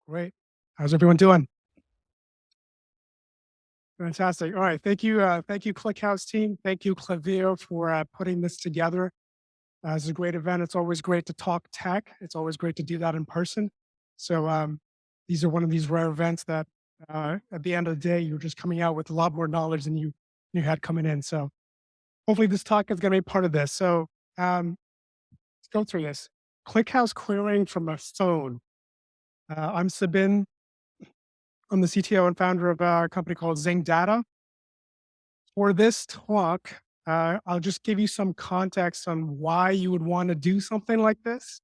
Great. How's everyone doing? Fantastic. All right. Thank you, ClickHouse team. Thank you, Clavio, for putting this together. It's a great event. It's always great to talk tech. It's always great to do that in person. So these are one of these rare events that at the end of the day, you're just coming out with a lot more knowledge than you had coming in. So hopefully this talk is going to be part of this. So let's go through this. ClickHouse querying from a phone. I'm Sabin. I'm the CTO and founder of a company called Zing Data. For this talk, I'll just give you some context on why you would want to do something like this.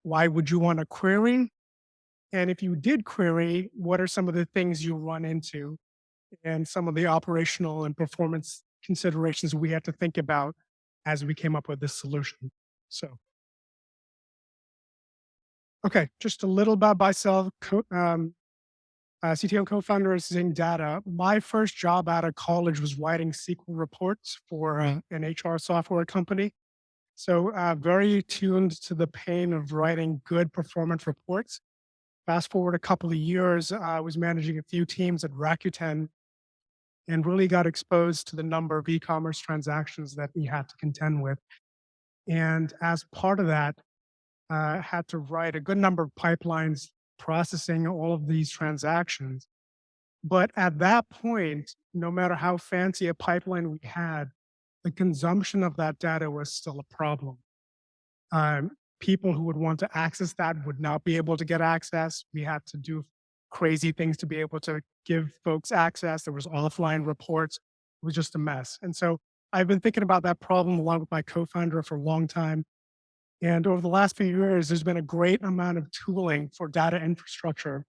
Why would you want to query? And if you did query, what are some of the things you run into and some of the operational and performance considerations we had to think about as we came up with this solution? So, okay, just a little about myself. CTO and co-founder of Zing Data. My first job out of college was writing SQL reports for an HR software company. So very tuned to the pain of writing good performance reports. Fast forward a couple of years, I was managing a few teams at Rakuten and really got exposed to the number of e-commerce transactions that we had to contend with. And as part of that, had to write a good number of pipelines processing all of these transactions. But at that point, no matter how fancy a pipeline we had, the consumption of that data was still a problem. People who would want to access that would not be able to get access. We had to do crazy things to be able to give folks access. There was offline reports. It was just a mess. And so I've been thinking about that problem along with my co-founder for a long time. And over the last few years, there's been a great amount of tooling for data infrastructure,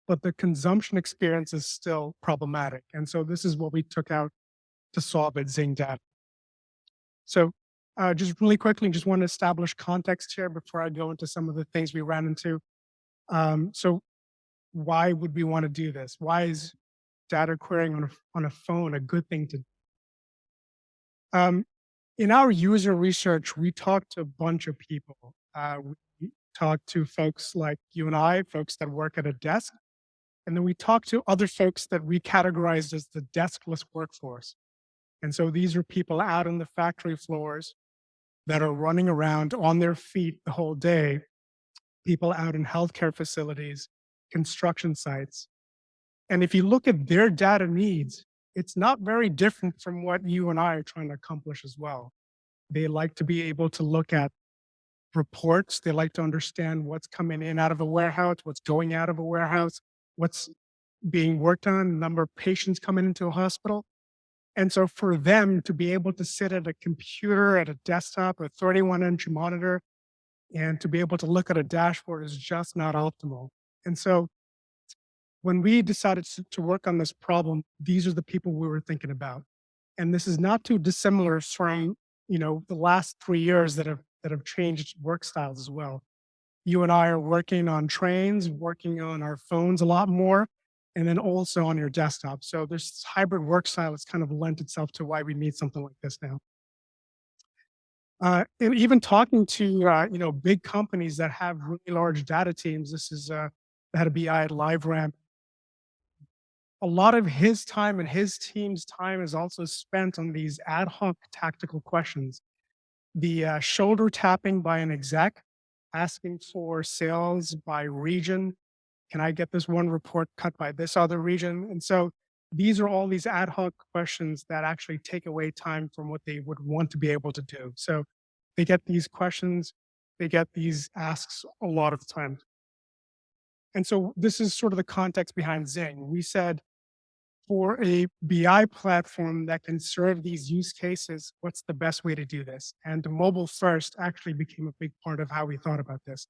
but the consumption experience is still problematic. And so this is what we took out to solve at Zing Data. So just really quickly, just want to establish context here before I go into some of the things we ran into. So why would we want to do this? Why is data querying on a phone a good thing to do? In our user research, we talked to a bunch of people. We talked to folks like you and I, folks that work at a desk. And then we talked to other folks that we categorized as the deskless workforce. And so these are people out on the factory floors that are running around on their feet the whole day, people out in healthcare facilities, construction sites. And if you look at their data needs, it's not very different from what you and I are trying to accomplish as well. They like to be able to look at reports. They like to understand what's coming in out of a warehouse, what's going out of a warehouse, what's being worked on, number of patients coming into a hospital. And so for them to be able to sit at a computer, at a desktop, a 31-inch monitor, and to be able to look at a dashboard is just not optimal. And so when we decided to work on this problem, these are the people we were thinking about. And this is not too dissimilar from, the last 3 years that have changed work styles as well. You and I are working on trains, working on our phones a lot more, and then also on your desktop. So this hybrid work style has kind of lent itself to why we need something like this now. And even talking to big companies that have really large data teams. This is the head of BI at LiveRamp. A lot of his time and his team's time is also spent on these ad hoc tactical questions. The shoulder tapping by an exec, asking for sales by region. Can I get this one report cut by this other region? And so these are all these ad hoc questions that actually take away time from what they would want to be able to do. So they get these questions, they get these asks a lot of times. And so this is sort of the context behind Zing. We said, for a BI platform that can serve these use cases, what's the best way to do this? And mobile first actually became a big part of how we thought about this.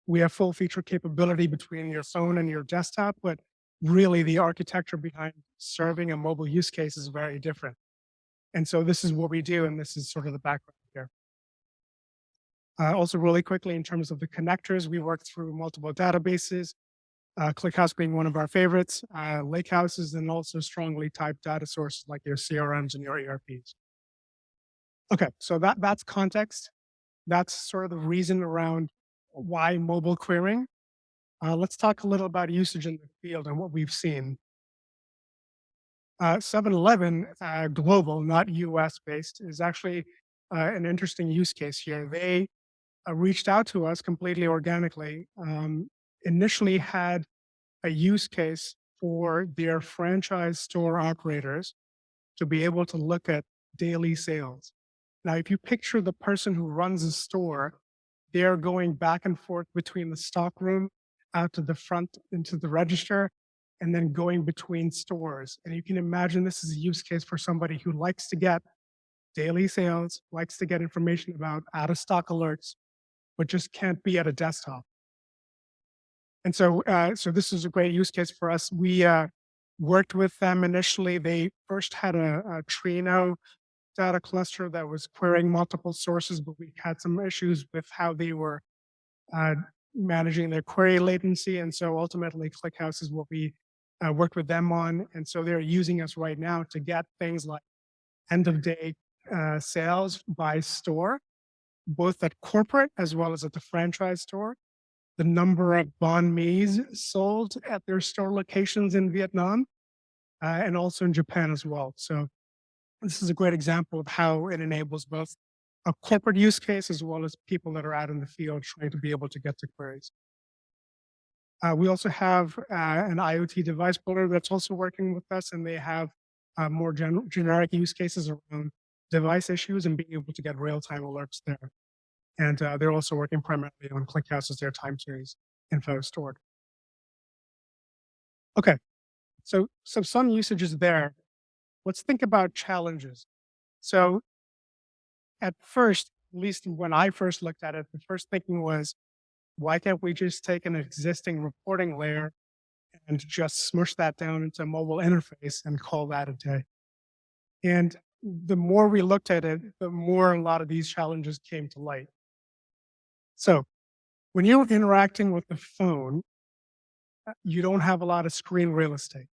We have full feature capability between your phone and your desktop, but really the architecture behind serving a mobile use case is very different. And so this is what we do, and this is sort of the background here. Also, really quickly, in terms of the connectors, we work through multiple databases, ClickHouse being one of our favorites, lakehouses, and also strongly typed data sources like your CRMs and your ERPs. Okay, so that's context. That's sort of the reason around why mobile querying. Let's talk a little about usage in the field and what we've seen. 7-Eleven, global, not US based, is actually an interesting use case here. They reached out to us completely organically, initially had a use case for their franchise store operators to be able to look at daily sales. Now, if you picture the person who runs a store, they're going back and forth between the stock room out to the front into the register and then going between stores. And you can imagine this is a use case for somebody who likes to get daily sales, likes to get information about out of stock alerts, but just can't be at a desktop. And so this is a great use case for us. We worked with them initially. They first had a Trino data cluster that was querying multiple sources, but we had some issues with how they were uh, managing their query latency. And so ultimately, ClickHouse is what we worked with them on. And so they're using us right now to get things like end of day sales by store, both at corporate as well as at the franchise store, the number of banh mi's sold at their store locations in Vietnam and also in Japan as well. So this is a great example of how it enables both a corporate use case as well as people that are out in the field trying to be able to get to queries. We also have an IoT device builder that's also working with us, and they have more generic use cases around device issues and being able to get real-time alerts there. And they're also working primarily on ClickHouse as their time series info stored. Okay, so some usages there. Let's think about challenges. So at first, at least when I first looked at it, the first thinking was, why can't we just take an existing reporting layer and just smush that down into a mobile interface and call that a day? And the more we looked at it, the more a lot of these challenges came to light. So when you're interacting with the phone, you don't have a lot of screen real estate.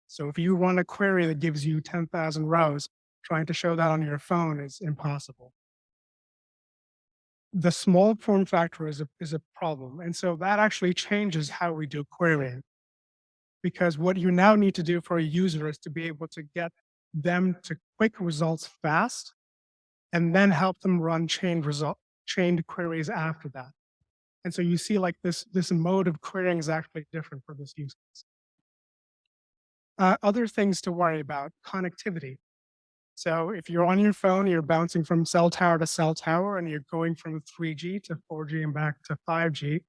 So if you run a query that gives you 10,000 rows, trying to show that on your phone is impossible. The small form factor is a problem. And so that actually changes how we do querying. Because what you now need to do for a user is to be able to get them to quick results fast and then help them run chained queries after that. And so you see like this mode of querying is actually different for this use case. Other things to worry about, connectivity. So if you're on your phone, you're bouncing from cell tower to cell tower, and you're going from 3G to 4G and back to 5G,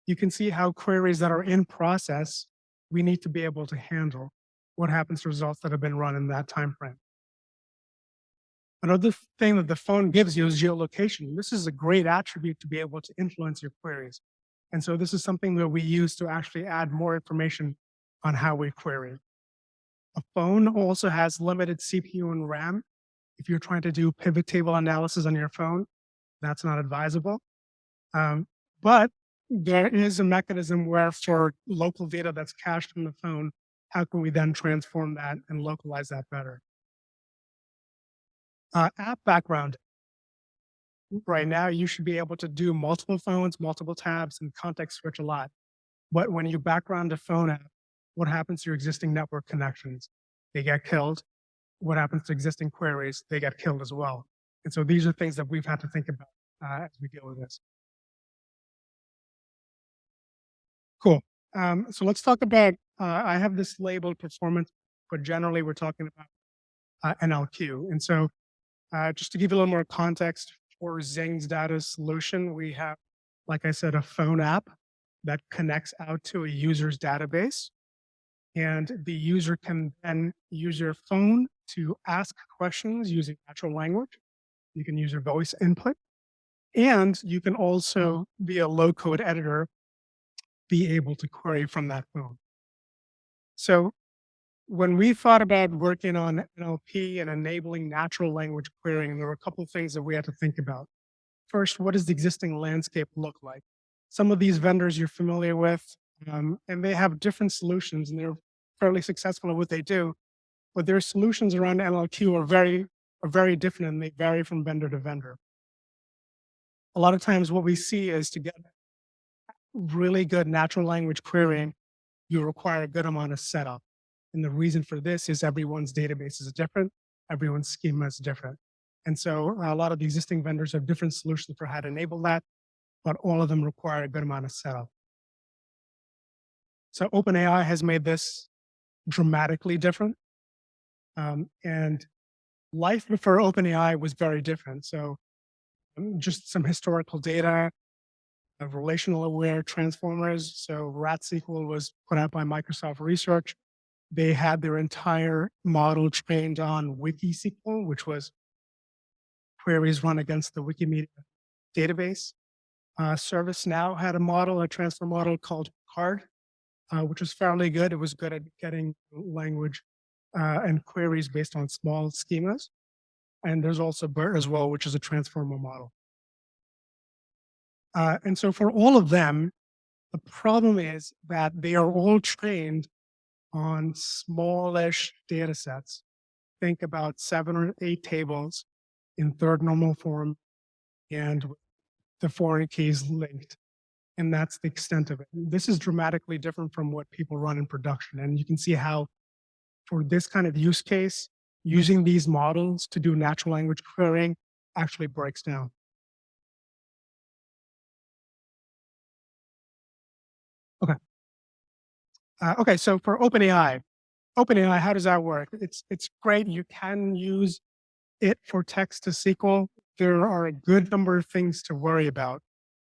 you can see how queries that are in process, we need to be able to handle what happens to results that have been run in that time frame. Another thing that the phone gives you is geolocation. This is a great attribute to be able to influence your queries. And so this is something that we use to actually add more information on how we query. A phone also has limited CPU and RAM. If you're trying to do pivot table analysis on your phone, that's not advisable. But there is a mechanism where for local data that's cached in the phone, how can we then transform that and localize that better? App background. Right now, you should be able to do multiple phones, multiple tabs, and context switch a lot. But when you background a phone app, what happens to your existing network connections? They get killed. What happens to existing queries? They get killed as well. And so these are things that we've had to think about as we deal with this. Cool. So let's talk about, I have this labeled performance, but generally we're talking about NLQ. And so just to give you a little more context for Zing's data solution, we have, like I said, a phone app that connects out to a user's database. And the user can then use your phone to ask questions using natural language. You can use your voice input. And you can also, via low code editor, be able to query from that phone. So when we thought about working on NLP and enabling natural language querying, there were a couple of things that we had to think about. First, what does the existing landscape look like? Some of these vendors you're familiar with, and they have different solutions, and they're fairly successful at what they do, but their solutions around NLQ are very different, and they vary from vendor to vendor. A lot of times what we see is to get really good natural language querying, you require a good amount of setup. And the reason for this is everyone's database is different, everyone's schema is different. And so a lot of the existing vendors have different solutions for how to enable that, but all of them require a good amount of setup. So OpenAI has made this dramatically different. And life before OpenAI was very different. So just some historical data of relational aware transformers. So RAT-SQL was put out by Microsoft Research. They had their entire model trained on WikiSQL, which was queries run against the Wikimedia database. ServiceNow had a model, a transfer model called CARD, which was fairly good. It was good at getting language and queries based on small schemas. And there's also BERT as well, which is a transformer model. And so for all of them, the problem is that they are all trained on smallish data sets. Think about 7 or 8 tables in third normal form and the foreign keys linked. And that's the extent of it. This is dramatically different from what people run in production. And you can see how, for this kind of use case, using these models to do natural language querying actually breaks down. Okay. Okay. So for OpenAI, how does that work? It's great. You can use it for text to SQL. There are a good number of things to worry about.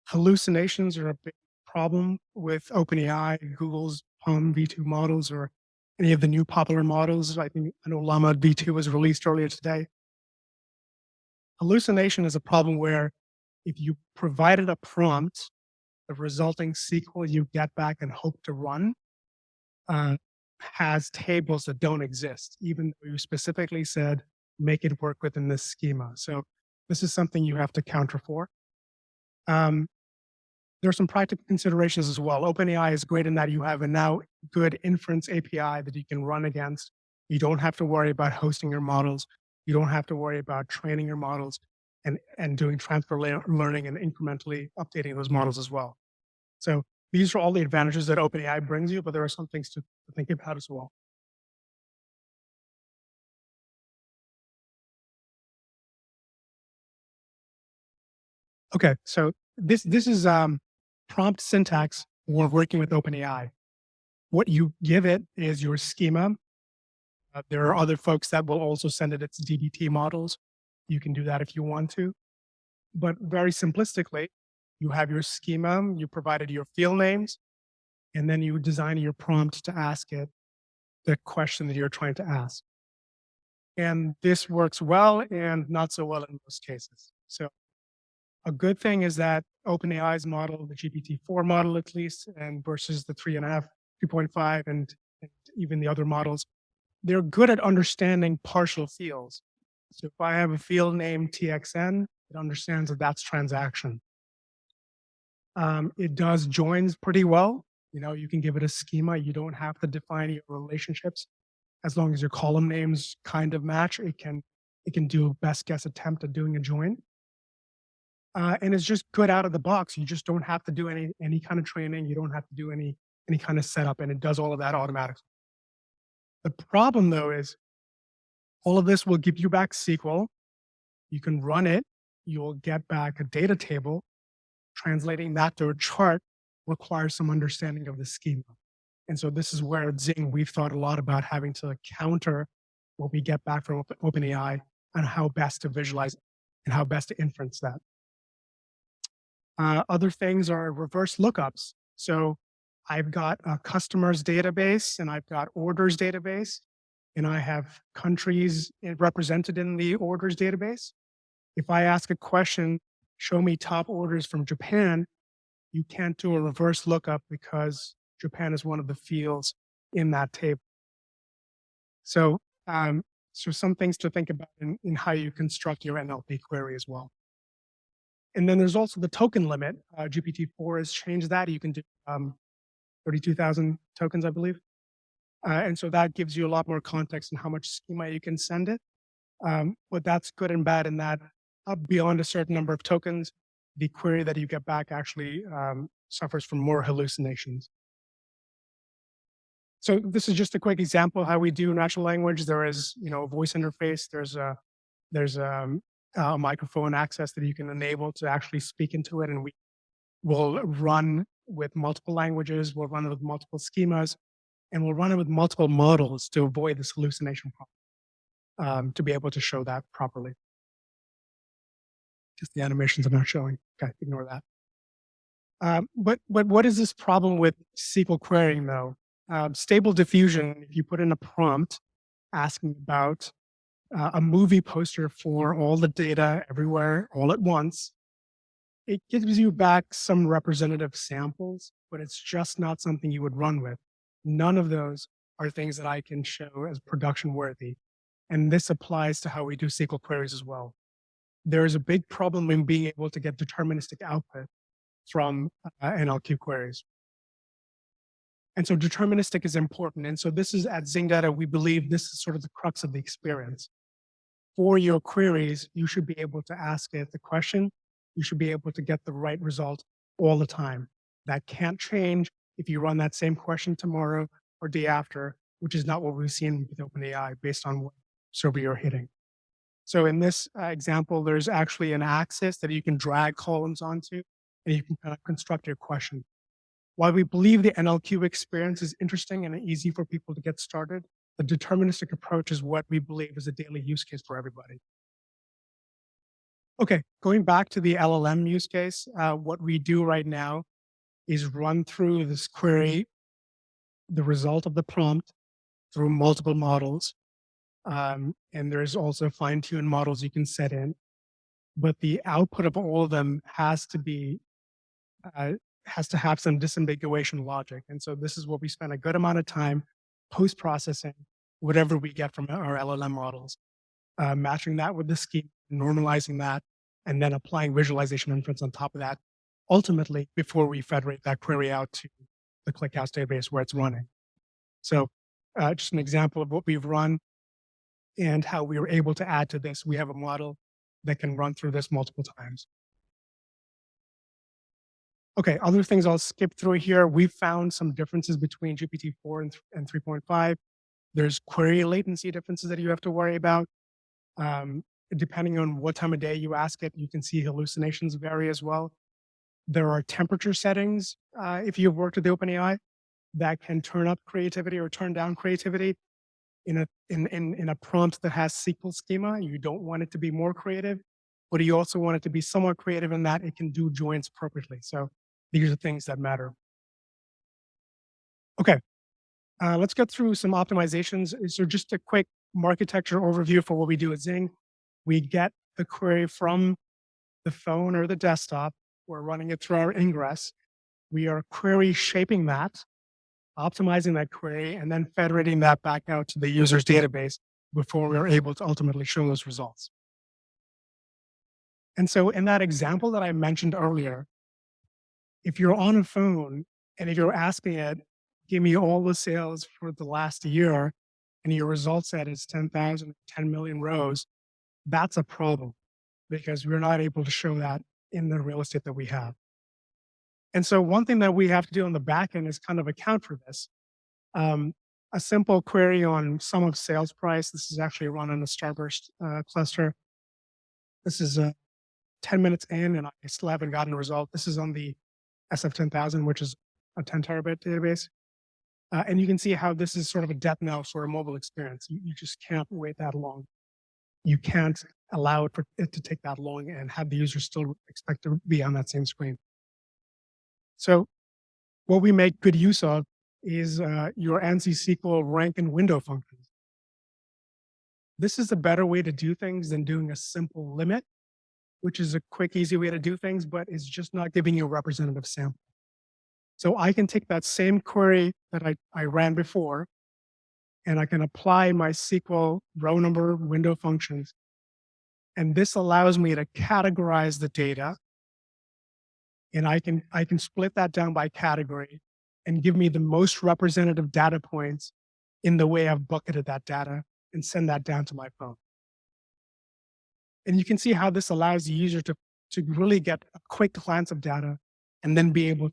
Hallucinations are a big problem with OpenAI, Google's Palm V2 models, or any of the new popular models. I know Llama V2 was released earlier today. Hallucination is a problem where if you provided a prompt, the resulting SQL you get back and hope to run uh, has tables that don't exist, even though you specifically said make it work within this schema. So this is something you have to counter for. Um, there are some practical considerations as well. OpenAI is great in that you have a now good inference API that you can run against. You don't have to worry about hosting your models. You don't have to worry about training your models and doing transfer learning and incrementally updating those models as well. So these are all the advantages that OpenAI brings you, but there are some things to think about as well. Okay, so this is prompt syntax. We're working with OpenAI. What you give it is your schema. There are other folks that will also send it its DBT models. You can do that if you want to. But very simplistically, you have your schema, you provided your field names, and then you design your prompt to ask it the question that you're trying to ask. And this works well and not so well in most cases. So a good thing is that OpenAI's model, the GPT-4 model at least, and versus the 3.5, 3.5, and even the other models, they're good at understanding partial fields. So if I have a field name TXN, it understands that that's transaction. It does joins pretty well. You know, you can give it a schema. You don't have to define your relationships. As long as your column names kind of match, it can do a best guess attempt at doing a join. And it's just good out of the box. You just don't have to do any kind of training. You don't have to do any kind of setup, and it does all of that automatically. The problem though is all of this will give you back SQL. You can run it. You'll get back a data table. Translating that to a chart requires some understanding of the schema. And so this is where at Zing, we've thought a lot about having to counter what we get back from OpenAI and how best to visualize and how best to inference that. Other things are reverse lookups. So I've got a customers database and I've got orders database, and I have countries represented in the orders database. If I ask a question, show me top orders from Japan, you can't do a reverse lookup because Japan is one of the fields in that table. So, so some things to think about in how you construct your NLP query as well. And then there's also the token limit. GPT-4 has changed that. You can do 32,000 tokens, I believe. And so that gives you a lot more context in how much schema you can send it. But that's good and bad in that up beyond a certain number of tokens, the query that you get back actually suffers from more hallucinations. So this is just a quick example how we do natural language. There is, a voice interface. There's a microphone access that you can enable to actually speak into it, and we will run with multiple languages. We'll run it with multiple schemas, and we'll run it with multiple models to avoid this hallucination problem. To be able to show that properly. Just the animations are not showing. Okay, ignore that. But what is this problem with SQL querying though? Stable diffusion, if you put in a prompt asking about a movie poster for all the data everywhere all at once, it gives you back some representative samples, but it's just not something you would run with. None of those are things that I can show as production worthy. And this applies to how we do SQL queries as well. There is a big problem in being able to get deterministic output from NLQ queries. And so deterministic is important. And so this is at Zing Data, we believe this is sort of the crux of the experience. For your queries, you should be able to ask it the question. You should be able to get the right result all the time. That can't change if you run that same question tomorrow or day after, which is not what we've seen with OpenAI based on what server you're hitting. So in this example, there's actually an axis that you can drag columns onto, and you can kind of construct your question. While we believe the NLQ experience is interesting and easy for people to get started, the deterministic approach is what we believe is a daily use case for everybody. Okay, going back to the LLM use case, what we do right now is run through this query, the result of the prompt through multiple models. And there's also fine-tuned models you can set in. But the output of all of them has to have some disambiguation logic. And so this is what we spend a good amount of time post-processing whatever we get from our LLM models, matching that with the scheme, normalizing that, and then applying visualization inference on top of that, ultimately before we federate that query out to the ClickHouse database where it's running. So just an example of what we've run and how we were able to add to this. We have a model that can run through this multiple times. Okay, other things I'll skip through here. We found some differences between GPT-4 and 3.5. There's query latency differences that you have to worry about. Depending on what time of day you ask it, you can see hallucinations vary as well. There are temperature settings, if you've worked with the OpenAI, that can turn up creativity or turn down creativity. In a prompt that has SQL schema, you don't want it to be more creative, but you also want it to be somewhat creative in that it can do joins appropriately. So these are things that matter. Okay, let's get through some optimizations. So just a quick architecture overview for what we do at Zing. We get the query from the phone or the desktop. We're running it through our ingress. We are query shaping that, optimizing that query, and then federating that back out to the user's database before we're able to ultimately show those results. And so in that example that I mentioned earlier, if you're on a phone and if you're asking it, give me all the sales for the last year, and your result set is 10,000, 10 million rows, that's a problem because we're not able to show that in the real estate that we have. And so one thing that we have to do on the back end is kind of account for this. A simple query on sum of sales price. This is actually run on a Starburst cluster. This is 10 minutes in and I still haven't gotten a result. This is on the SF10000, which is a 10 terabyte database. And you can see how this is sort of a death knell for a mobile experience. You just can't wait that long. You can't allow it to take that long and have the user still expect to be on that same screen. So what we make good use of is your ANSI SQL rank and window functions. This is a better way to do things than doing a simple limit, which is a quick, easy way to do things, but it's just not giving you a representative sample. So I can take that same query that I ran before, and I can apply my SQL row number window functions. And this allows me to categorize the data. And I can split that down by category and give me the most representative data points in the way I've bucketed that data and send that down to my phone. And you can see how this allows the user to really get a quick glance of data and then be able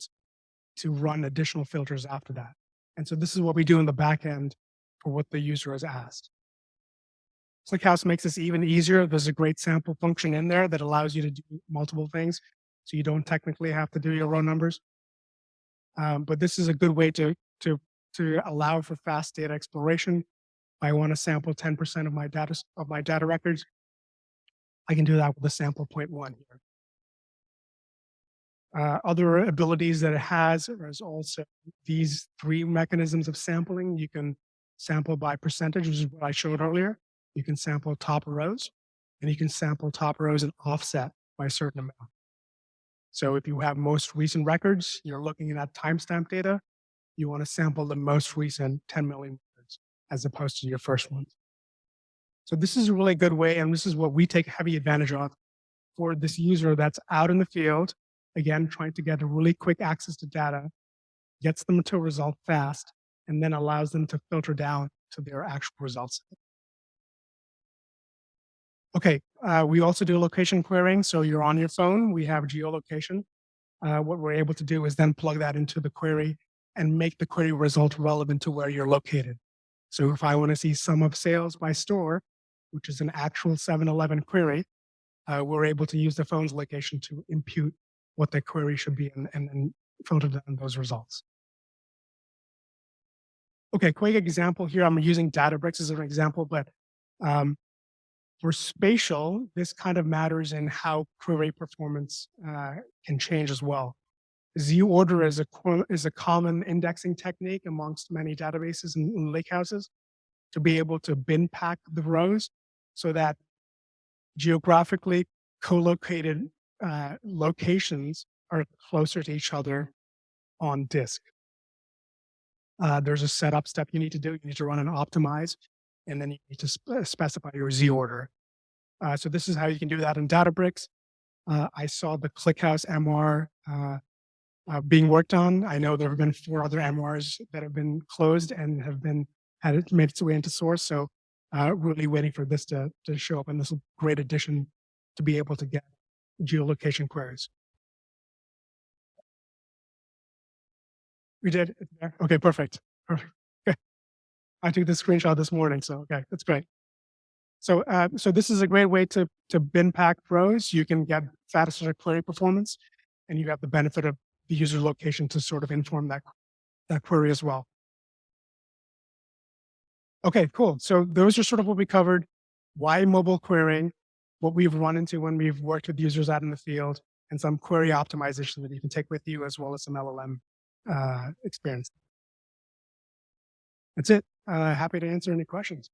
to run additional filters after that. And so this is what we do in the back end for what the user has asked. ClickHouse makes this even easier. There's a great sample function in there that allows you to do multiple things. So you don't technically have to do your raw numbers. But this is a good way to allow for fast data exploration. I want to sample 10% of my data records. I can do that with a sample point one here. Other abilities that it has is also these three mechanisms of sampling. You can sample by percentage, which is what I showed earlier. You can sample top rows, and you can sample top rows and offset by a certain amount. So if you have most recent records, you're looking at timestamp data, you want to sample the most recent 10 million records as opposed to your first ones. So this is a really good way, and this is what we take heavy advantage of for this user that's out in the field, again, trying to get a really quick access to data, gets them to a result fast, and then allows them to filter down to their actual results. Okay, we also do location querying. So you're on your phone, we have geolocation. What we're able to do is then plug that into the query and make the query result relevant to where you're located. So if I want to see sum of sales by store, which is an actual 7-Eleven query, we're able to use the phone's location to impute what the query should be and filter down those results. Okay, quick example here. I'm using Databricks as an example, but for spatial, this kind of matters in how query performance can change as well. Z-order is a common indexing technique amongst many databases and lakehouses to be able to bin pack the rows so that geographically co-located locations are closer to each other on disk. There's a setup step you need to do. You need to run an optimize, and then you need to specify your Z-order. So this is how you can do that in Databricks. I saw the ClickHouse MR being worked on. I know there have been 4 other MRs that have been closed and have made its way into source. So really waiting for this to show up, and this is a great addition to be able to get geolocation queries. We did? It's there? Okay, perfect. Perfect. Okay. I took the screenshot this morning, so okay, that's great. So, so this is a great way to bin pack rows. You can get faster query performance, and you have the benefit of the user location to sort of inform that query as well. Okay, cool. So those are sort of what we covered. Why mobile querying, what we've run into when we've worked with users out in the field, and some query optimization that you can take with you, as well as some LLM experience. That's it. Happy to answer any questions.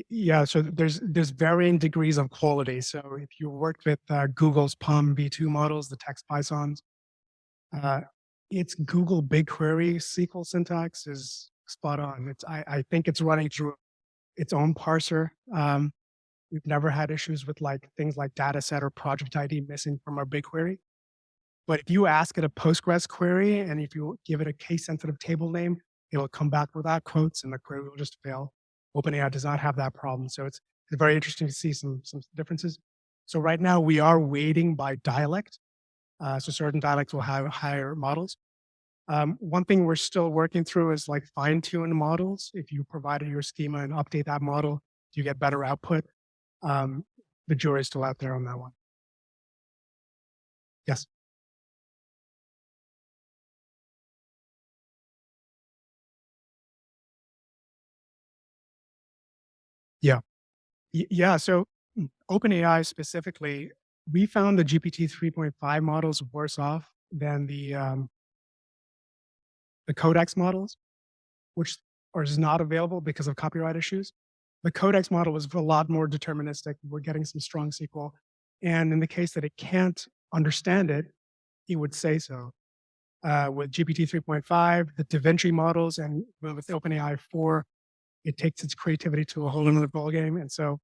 Yeah, so there's varying degrees of quality. So if you worked with Google's PaLM V2 models, the text Pythons, uh, it's Google BigQuery SQL syntax is spot on. I think it's running through its own parser. We've never had issues with like things like data set or project ID missing from our BigQuery. But if you ask it a Postgres query and if you give it a case sensitive table name, it'll come back without quotes and the query will just fail. OpenAI does not have that problem. So it's very interesting to see some differences. So right now we are weighting by dialect. So certain dialects will have higher models. One thing we're still working through is like fine tune models. If you provided your schema and update that model, you get better output. The jury's still out there on that one. Yes. Yeah. Yeah. So OpenAI specifically, we found the GPT 3.5 models worse off than the Codex models, which is not available because of copyright issues. The Codex model was a lot more deterministic. We're getting some strong SQL. And in the case that it can't understand it, he would say so. With GPT 3.5, the DaVinci models, and with OpenAI 4, it takes its creativity to a whole another ballgame. And so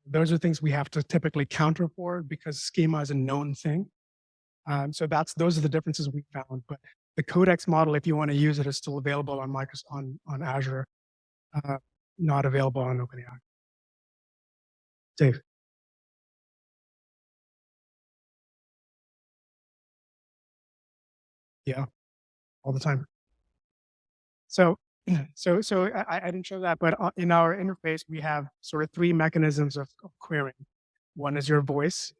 those are things we have to typically counter for because schema is a known thing. So those are the differences we found. But the Codex model, if you want to use it, is still available on Microsoft on Azure, uh, not available on OpenAI. Dave, yeah, all the time. So, I didn't show that, but in our interface, we have sort of three mechanisms of querying. One is your voice,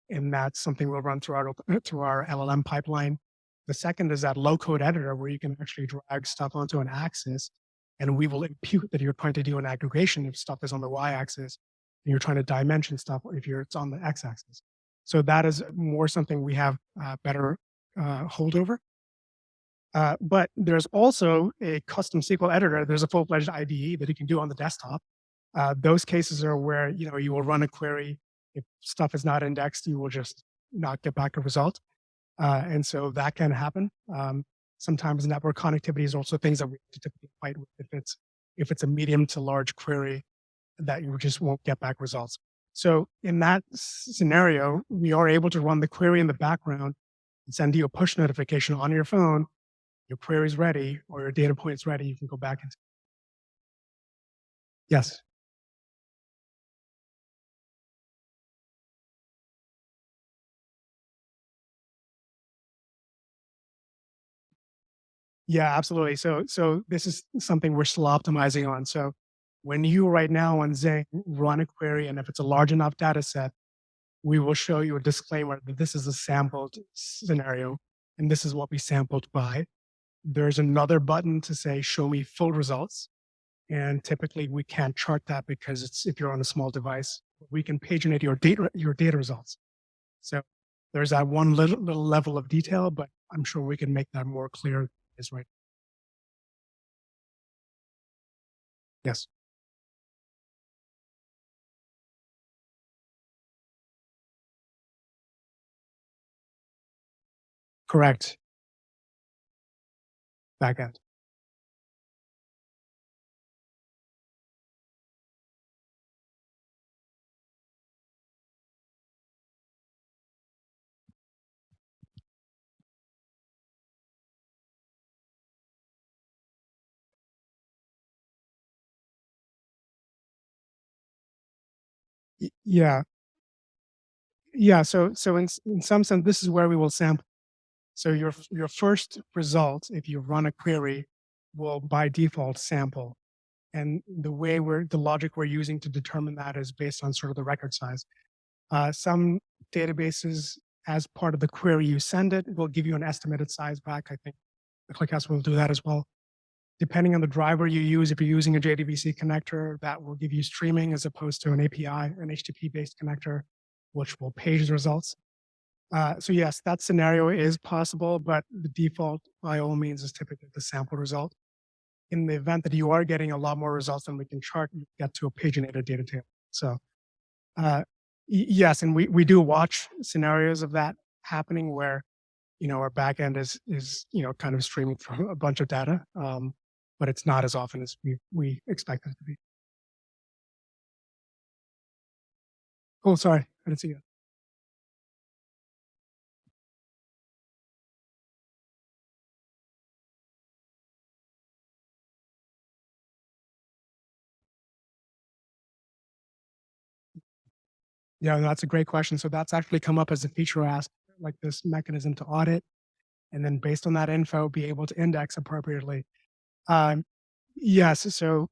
and that's something we'll run through through our LLM pipeline. The second is that low code editor where you can actually drag stuff onto an axis, and we will impute that you're trying to do an aggregation if stuff is on the y-axis, and you're trying to dimension stuff if it's on the x-axis. So that is more something we have better hold over. But there's also a custom SQL editor. There's a full-fledged IDE that you can do on the desktop. Those cases are where you will run a query. If stuff is not indexed, you will just not get back a result, and so that can happen. Sometimes network connectivity is also things that we have to typically fight with. If it's a medium to large query, that you just won't get back results. So in that scenario, we are able to run the query in the background and send you a push notification on your phone. Your query is ready or your data point is ready. You can go back and yes. Yeah, absolutely. So this is something we're still optimizing on. So when you right now on Zing run a query, and if it's a large enough data set, we will show you a disclaimer that this is a sampled scenario and this is what we sampled by. There's another button to say show me full results. And typically we can't chart that because it's if you're on a small device, we can paginate your data results. So there's that one little level of detail, but I'm sure we can make that more clear is right. Yes, correct. Backend. Yeah, yeah. So in some sense, this is where we will sample. So your first result, if you run a query, will by default sample. And the logic we're using to determine that is based on sort of the record size. Some databases, as part of the query you send it, will give you an estimated size back. I think the ClickHouse will do that as well. Depending on the driver you use, if you're using a JDBC connector, that will give you streaming as opposed to an API, an HTTP-based connector, which will page the results. So yes, that scenario is possible, but the default by all means is typically the sample result. In the event that you are getting a lot more results than we can chart, you get to a paginated data table. So uh, yes, and we do watch scenarios of that happening where our backend is kind of streaming through a bunch of data, but it's not as often as we expect it to be. Oh, sorry, I didn't see you. Yeah, that's a great question. So that's actually come up as a feature ask, like this mechanism to audit, and then based on that info, be able to index appropriately. Um, yes, so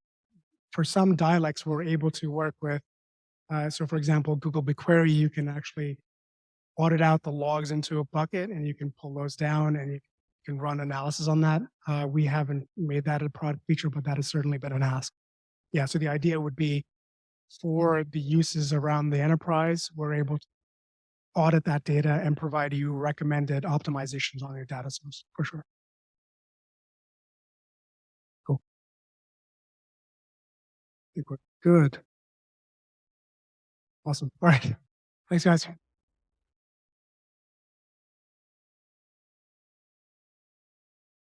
for some dialects, we're able to work with. So, for example, Google BigQuery, you can actually audit out the logs into a bucket, and you can pull those down, and you can run analysis on that. We haven't made that a product feature, but that has certainly been an ask. Yeah. So the idea would be for the uses around the enterprise, we're able to audit that data and provide you recommended optimizations on your data source for sure. Cool. I think we're good. Awesome. All right. Thanks, guys.